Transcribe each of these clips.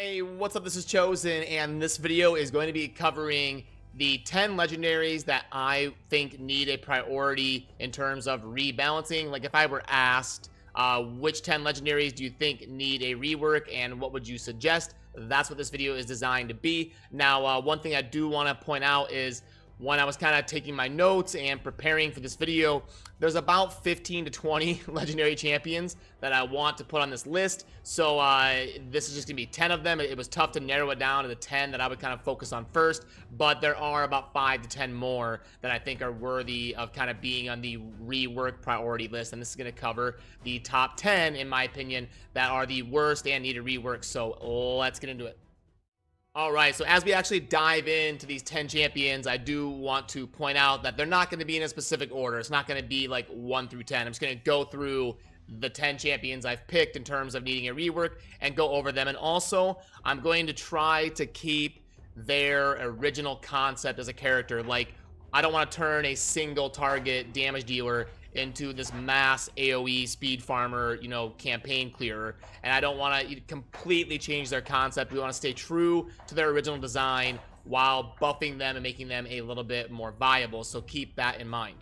Hey, what's up? This is Chosen, and this video is going to be covering the 10 legendaries that I think need a priority in terms of rebalancing. Like, if I were asked, which 10 legendaries do you think need a rework and what would you suggest? That's what this video is designed to be. Now, one thing I do want to point out is when I was kind of taking my notes and preparing for this video, there's about 15 to 20 legendary champions that I want to put on this list. So this is just gonna be 10 of them. It was tough to narrow it down to the 10 that I would kind of focus on first, but there are about 5 to 10 more that I think are worthy of kind of being on the rework priority list. And this is gonna cover the top 10, in my opinion, that are the worst and need a rework. So let's get into it. Alright, so as we actually dive into these 10 champions, I do want to point out that they're not going to be in a specific order. It's not going to be like 1 through 10. I'm just going to go through the 10 champions I've picked in terms of needing a rework and go over them. And also, I'm going to try to keep their original concept as a character. Like, I don't want to turn a single target damage dealer into this mass AoE speed farmer, you know, campaign clearer, and I don't want to completely change their concept. We want to stay true to their original design while buffing them and making them a little bit more viable, so keep that in mind.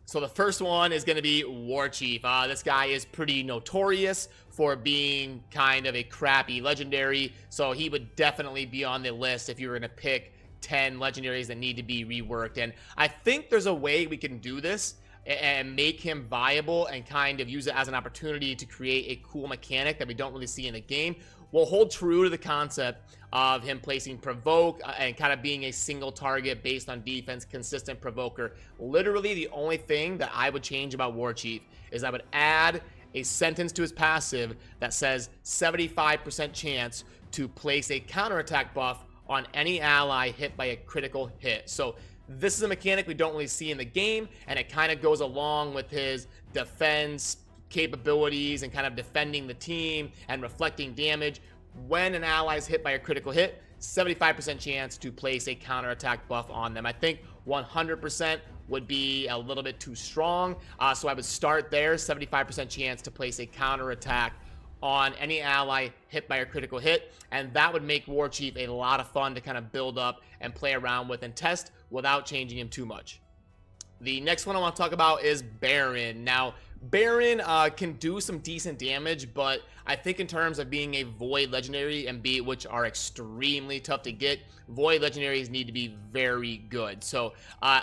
So the first one is going to be Warchief. This guy is pretty notorious for being kind of a crappy legendary, so he would definitely be on the list if you were going to pick 10 legendaries that need to be reworked. And I think there's a way we can do this and make him viable and kind of use it as an opportunity to create a cool mechanic that we don't really see in the game. We'll hold true to the concept of him placing provoke and kind of being a single target based on defense, consistent provoker. Literally the only thing that I would change about Warchief is I would add a sentence to his passive that says 75% chance to place a counterattack buff on any ally hit by a critical hit. So this is a mechanic we don't really see in the game, and it kind of goes along with his defense capabilities and kind of defending the team and reflecting damage. When an ally is hit by a critical hit, 75% chance to place a counterattack buff on them. I think 100% would be a little bit too strong, so I would start there, 75% chance to place a counterattack on any ally hit by a critical hit, and that would make Warchief a lot of fun to kind of build up and play around with and test without changing him too much. The next one I want to talk about is Baron. Now, Baron can do some decent damage, but I think in terms of being a Void Legendary and which are extremely tough to get, Void Legendaries need to be very good. So I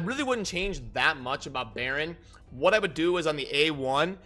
really wouldn't change that much about Baron. What I would do is on the A1,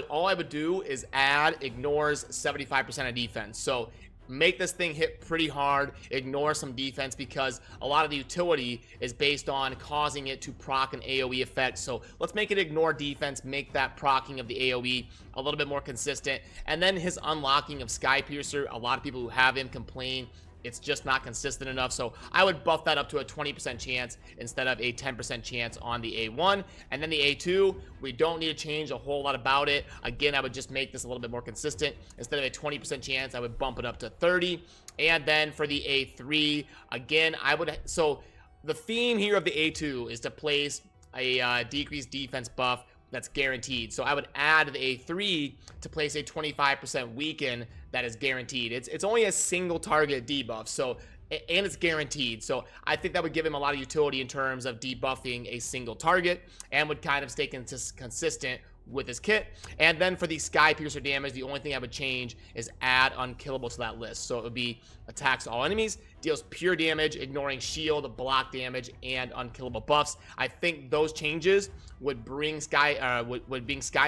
all I would do is add ignores 75% of defense. So make this thing hit pretty hard, ignore some defense, because a lot of the utility is based on causing it to proc an AoE effect. So let's make it ignore defense, make that procking of the AoE a little bit more consistent. And then his unlocking of Sky Piercer, a lot of people who have him complain it's just not consistent enough, so I would buff that up to a 20% chance instead of a 10% chance on the A1. And then the A2, we don't need to change a whole lot about it. Again, I would just make this a little bit more consistent. Instead of a 20% chance, I would bump it up to 30. And then for the A3, again, so the theme here of the A2 is to place a decreased defense buff that's guaranteed. So I would add the A3 to place a 25% weaken that is guaranteed. It's only a single target debuff, so, and it's guaranteed. So I think that would give him a lot of utility in terms of debuffing a single target and would kind of stay consistent with his kit. And then for the Sky Piercer damage, the only thing I would change is add unkillable to that list. So it would be attacks all enemies, deals pure damage, ignoring shield, block damage, and unkillable buffs. I think those changes would bring Sky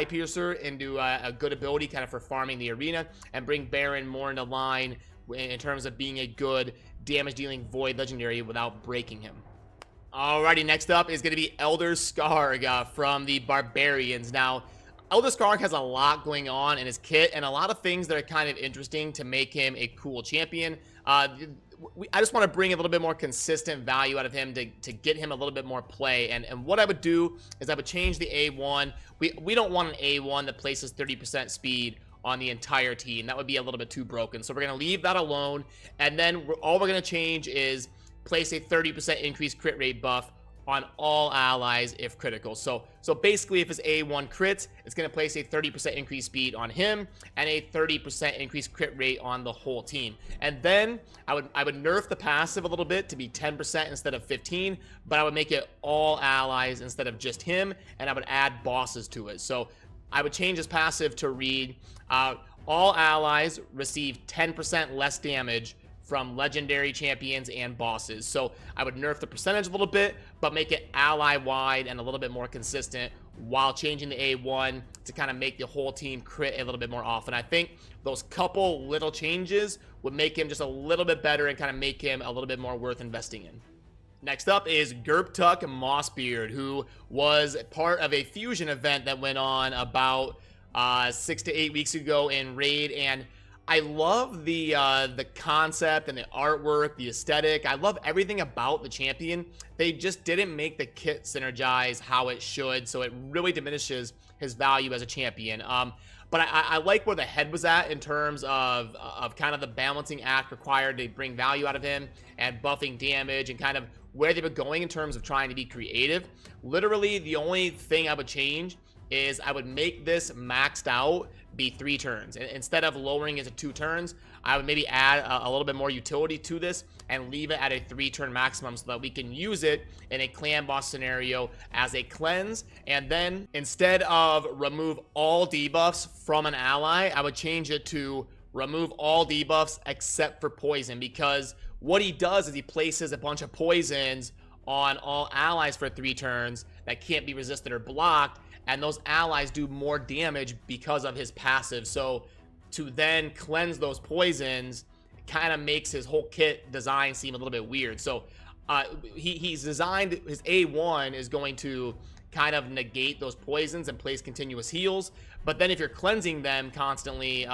Piercer into a good ability kind of for farming the arena, and bring Baron more into line in terms of being a good damage dealing Void Legendary without breaking him. Alrighty, next up is going to be Elderstar from the Barbarians. Now, Elderstar has a lot going on in his kit and a lot of things that are kind of interesting to make him a cool champion. I just want to bring a little bit more consistent value out of him to get him a little bit more play. And what I would do is I would change the A1. We don't want an A1 that places 30% speed on the entire team. That would be a little bit too broken. So we're going to leave that alone. And then all we're going to change is place a 30% increased crit rate buff on all allies if critical. So basically, if his A1 crits, it's going to place a 30% increased speed on him and a 30% increased crit rate on the whole team. And then I would nerf the passive a little bit to be 10% instead of 15, but I would make it all allies instead of just him, and I would add bosses to it. So I would change his passive to read, all allies receive 10% less damage from legendary champions and bosses. So I would nerf the percentage a little bit, but make it ally-wide and a little bit more consistent while changing the A1 to kind of make the whole team crit a little bit more often. I think those couple little changes would make him just a little bit better and kind of make him a little bit more worth investing in. Next up is Gerptuk Mossbeard, who was part of a fusion event that went on about 6 to 8 weeks ago in Raid, and I love the concept and the artwork, the aesthetic. I love everything about the champion. They just didn't make the kit synergize how it should, so it really diminishes his value as a champion. But I like where the head was at in terms of kind of the balancing act required to bring value out of him and buffing damage and kind of where they were going in terms of trying to be creative. Literally, the only thing I would change is I would make this maxed out be 3 turns. Instead of lowering it to 2 turns, I would maybe add a little bit more utility to this and leave it at a 3-turn maximum so that we can use it in a clan boss scenario as a cleanse. And then instead of remove all debuffs from an ally, I would change it to remove all debuffs except for poison, because what he does is he places a bunch of poisons on all allies for 3 turns that can't be resisted or blocked, and those allies do more damage because of his passive. So to then cleanse those poisons kind of makes his whole kit design seem a little bit weird. So he's designed, his A1 is going to kind of negate those poisons and place continuous heals, but then if you're cleansing them constantly,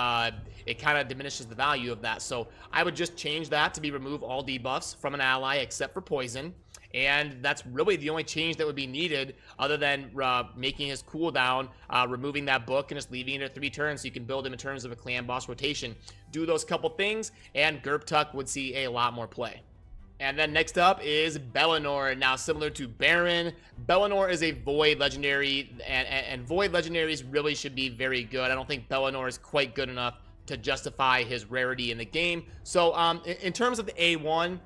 it kind of diminishes the value of that. So I would just change that to be remove all debuffs from an ally except for poison. And that's really the only change that would be needed, other than making his cooldown, removing that book and just leaving it at 3 turns so you can build him in terms of a clan boss rotation. Do those couple things and Gerptuk would see a lot more play. And then next up is Bellinor. Now, similar to Baron, Bellinor is a Void legendary, and Void legendaries really should be very good. I don't think Bellinor is quite good enough to justify his rarity in the game. So in terms of the A1,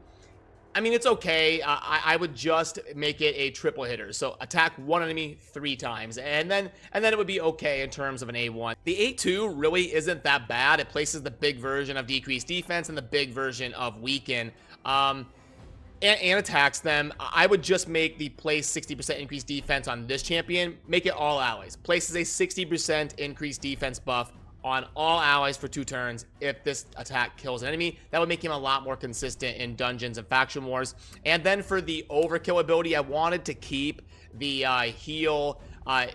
I mean, it's okay. I would just make it a triple hitter. So attack one enemy 3 times, and then it would be okay in terms of an A1. The A2 really isn't that bad. It places the big version of decreased defense and the big version of weaken, and attacks them. I would just make the place 60% increased defense on this champion. Make it all allies. Places a 60% increased defense buff on all allies for 2 turns if this attack kills an enemy. That would make him a lot more consistent in dungeons and faction wars. And then for the overkill ability, I wanted to keep the heal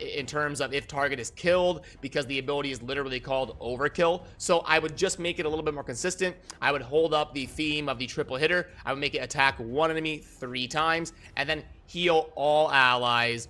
in terms of if target is killed, because the ability is literally called overkill. So I would just make it a little bit more consistent. I would hold up the theme of the triple hitter. I would make it attack 1 enemy 3 times and then heal all allies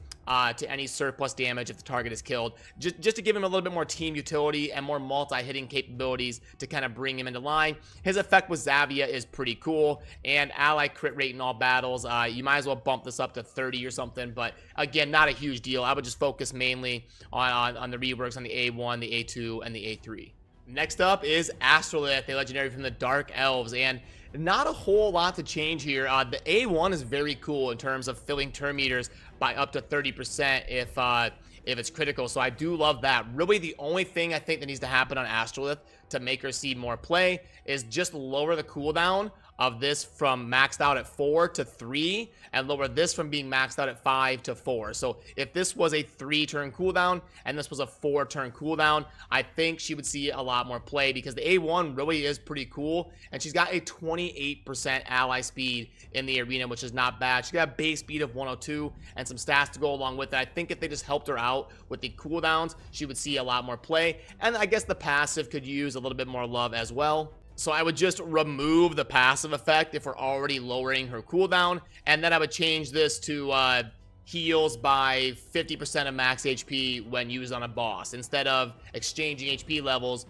to any surplus damage if the target is killed, just to give him a little bit more team utility and more multi-hitting capabilities to kind of bring him into line. His effect with Zavia is pretty cool, and ally crit rate in all battles, you might as well bump this up to 30 or something, but again, not a huge deal. I would just focus mainly on the reworks on the A1, the A2, and the A3. Next up is Asteroth, a legendary from the Dark Elves, and not a whole lot to change here. The A1 is very cool in terms of filling turn meters by up to 30% if it's critical, so I do love that. Really, the only thing I think that needs to happen on Asteroth to make her see more play is just lower the cooldown of this from maxed out at 4 to 3 and lower this from being maxed out at 5 to 4. So if this was a 3-turn cooldown and this was a 4-turn cooldown, I think she would see a lot more play, because the A1 really is pretty cool, and she's got a 28% ally speed in the arena, which is not bad. She's got a base speed of 102 and some stats to go along with it. I think if they just helped her out with the cooldowns, she would see a lot more play, and I guess the passive could use a little bit more love as well. So I would just remove the passive effect if we're already lowering her cooldown, and then I would change this to heals by 50% of max HP when used on a boss. Instead of exchanging HP levels,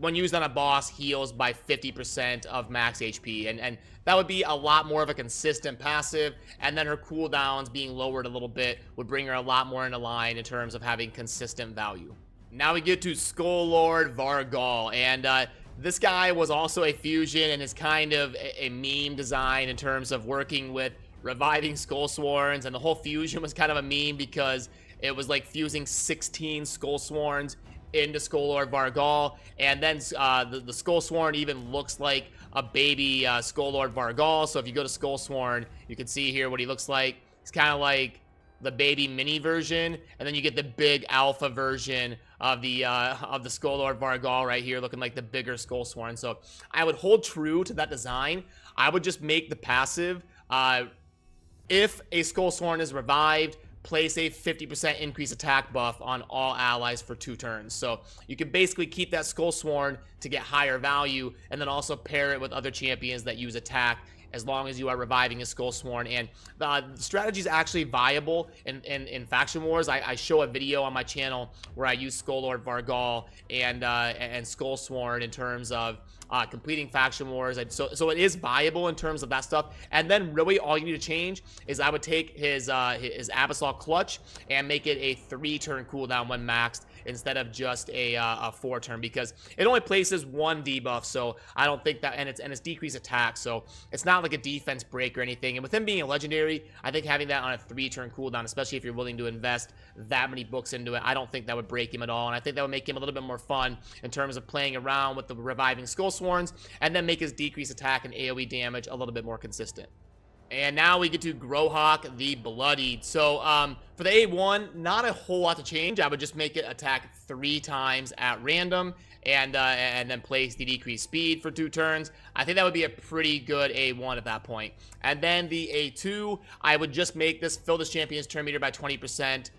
when used on a boss, heals by 50% of max HP, and that would be a lot more of a consistent passive, and then her cooldowns being lowered a little bit would bring her a lot more into line in terms of having consistent value. Now we get to Skull Lord Varg, and this guy was also a fusion and is kind of a meme design in terms of working with reviving Skull Sworns, and the whole fusion was kind of a meme because it was like fusing 16 Skull Sworns into Skull Lord Varg, and then the Skull Sworn even looks like a baby Skull Lord Varg. So if you go to Skull Sworn, you can see here what he looks like. He's kind of like the baby mini version, and then you get the big alpha version of the Skull Lord Varg right here, looking like the bigger Skull Sworn. So I would hold true to that design. I would just make the passive, if a Skull Sworn is revived, place a 50% increase attack buff on all allies for 2 turns. So you can basically keep that Skull Sworn to get higher value, and then also pair it with other champions that use attack as long as you are reviving a Skull Sworn. And the strategy is actually viable in Faction Wars. I show a video on my channel where I use Skull Lord Varg and Skull Sworn in terms of completing Faction Wars. And so it is viable in terms of that stuff. And then really all you need to change is I would take his Abyssal Clutch and make it a 3-turn cooldown when maxed, instead of just a 4-turn, because it only places 1 debuff. So I don't think that, and it's decreased attack, so it's not like a defense break or anything. And with him being a legendary, I think having that on a 3-turn cooldown, especially if you're willing to invest that many books into it, I don't think that would break him at all. And I think that would make him a little bit more fun in terms of playing around with the reviving Skull Sworns, and then make his decreased attack and AoE damage a little bit more consistent. And now we get to Grohawk the Bloodied. So for the A1, not a whole lot to change. I would just make it attack 3 times at random, and then place the decreased speed for 2 turns. I think that would be a pretty good A1 at that point. And then the A2, I would just make this, fill this champion's turn meter by 20%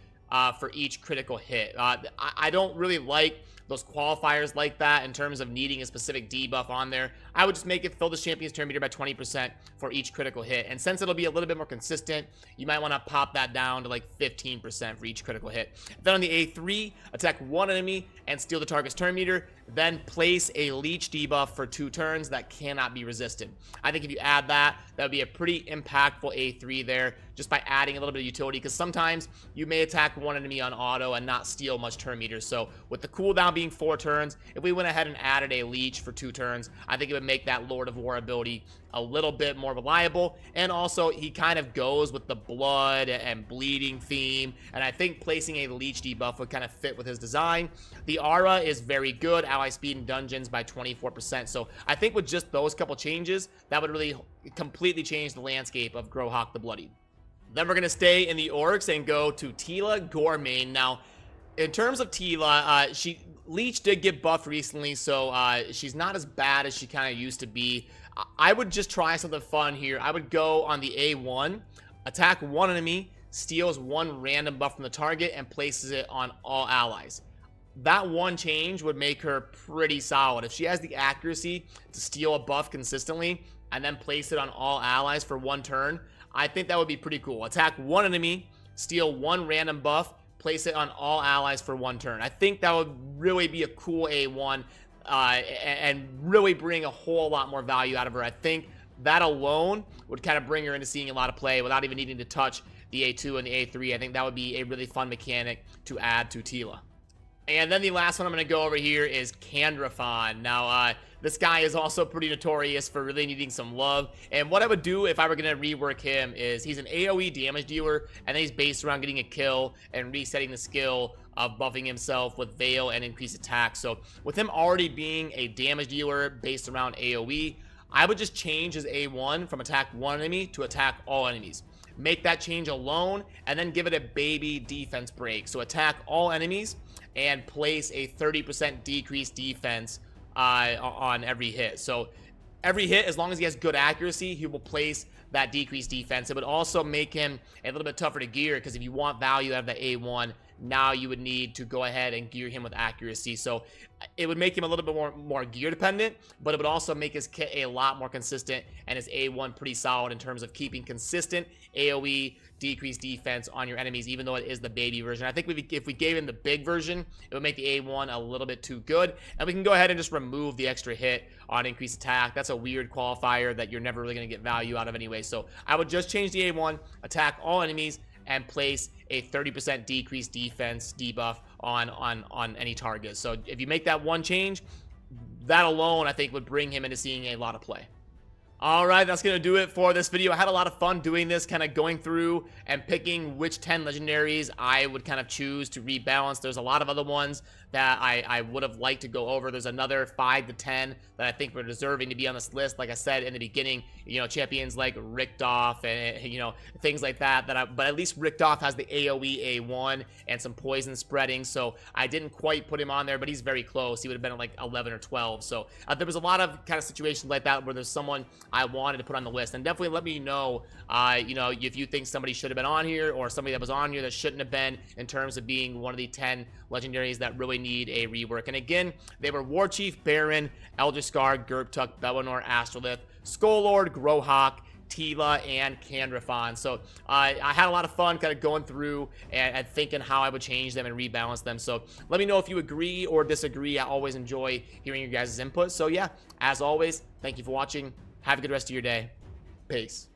for each critical hit. I don't really like those qualifiers like that in terms of needing a specific debuff on there. I would just make it fill the champion's turn meter by 20% for each critical hit. And since it'll be a little bit more consistent, you might want to pop that down to like 15% for each critical hit. Then on the A3, attack 1 enemy and steal the target's turn meter. Then place a leech debuff for 2 turns that cannot be resisted. I think if you add that, that would be a pretty impactful A3 there, just by adding a little bit of utility, because sometimes you may attack 1 enemy on auto and not steal much turn meters. So with the cooldown being 4 turns, if we went ahead and added a leech for 2 turns, I think it would make that Lord of War ability a little bit more reliable. And also, he kind of goes with the blood and bleeding theme, and I think placing a leech debuff would kind of fit with his design. The aura is very good, ally speed in dungeons by 24%. So I think with just those couple changes, that would really completely change the landscape of Grohawk the Bloodied. Then we're going to stay in the orcs and go to Tila Gore main. Now, in terms of Tila, Leech did get buffed recently, so she's not as bad as she kind of used to be. I would just try something fun here. I would go on the A1, attack 1 enemy, steals 1 random buff from the target, and places it on all allies. That one change would make her pretty solid. If she has the accuracy to steal a buff consistently and then place it on all allies for 1 turn, I think that would be pretty cool. Attack 1 enemy, steal 1 random buff, place it on all allies for 1 turn. I think that would really be a cool A1 and really bring a whole lot more value out of her. I think that alone would kind of bring her into seeing a lot of play without even needing to touch the A2 and the A3. I think that would be a really fun mechanic to add to Tila. And then the last one I'm going to go over here is Kandra Thawne. Now, this guy is also pretty notorious for really needing some love. And what I would do if I were going to rework him is he's an AoE damage dealer, and then he's based around getting a kill and resetting the skill of buffing himself with Veil and increased attack. So with him already being a damage dealer based around AoE, I would just change his A1 from attack 1 enemy to attack all enemies. Make that change alone, and then give it a baby defense break. So attack all enemies and place a 30% decreased defense on every hit. So every hit, as long as he has good accuracy, he will place that decreased defense. It would also make him a little bit tougher to gear, because if you want value out of the A1, now you would need to go ahead and gear him with accuracy. So it would make him a little bit more gear dependent, but it would also make his kit a lot more consistent and his A1 pretty solid in terms of keeping consistent AoE, decreased defense on your enemies, even though it is the baby version. I think if we gave him the big version, it would make the A1 a little bit too good, and we can go ahead and just remove the extra hit on increased attack. That's a weird qualifier that you're never really going to get value out of anyway, so I would just change the A1, attack all enemies, and place a 30% decreased defense debuff on any target. So if you make that one change, that alone I think would bring him into seeing a lot of play. All right, that's going to do it for this video. I had a lot of fun doing this, kind of going through and picking which 10 legendaries I would kind of choose to rebalance. There's a lot of other ones that I would have liked to go over. There's another 5 to 10 that I think were deserving to be on this list. Like I said in the beginning, you know, champions like Richtof and, you know, things like that, but at least Richtof has the AoE A1 and some poison spreading, so I didn't quite put him on there, but he's very close. He would have been at like 11 or 12. So there was a lot of kind of situations like that where there's someone I wanted to put on the list, and definitely let me know, you know, if you think somebody should have been on here or somebody that was on here that shouldn't have been in terms of being one of the 10 legendaries that really need a rework. And again, they were Warchief, Baron, Elderstar, Gerptuk, Bellinor, Asteroth, Skull-Lord, Grohawk, Tila, and Kandra Thawne. So I had a lot of fun kind of going through and thinking how I would change them and rebalance them. So let me know if you agree or disagree. I always enjoy hearing your guys' input. So yeah, as always, thank you for watching. Have a good rest of your day. Peace.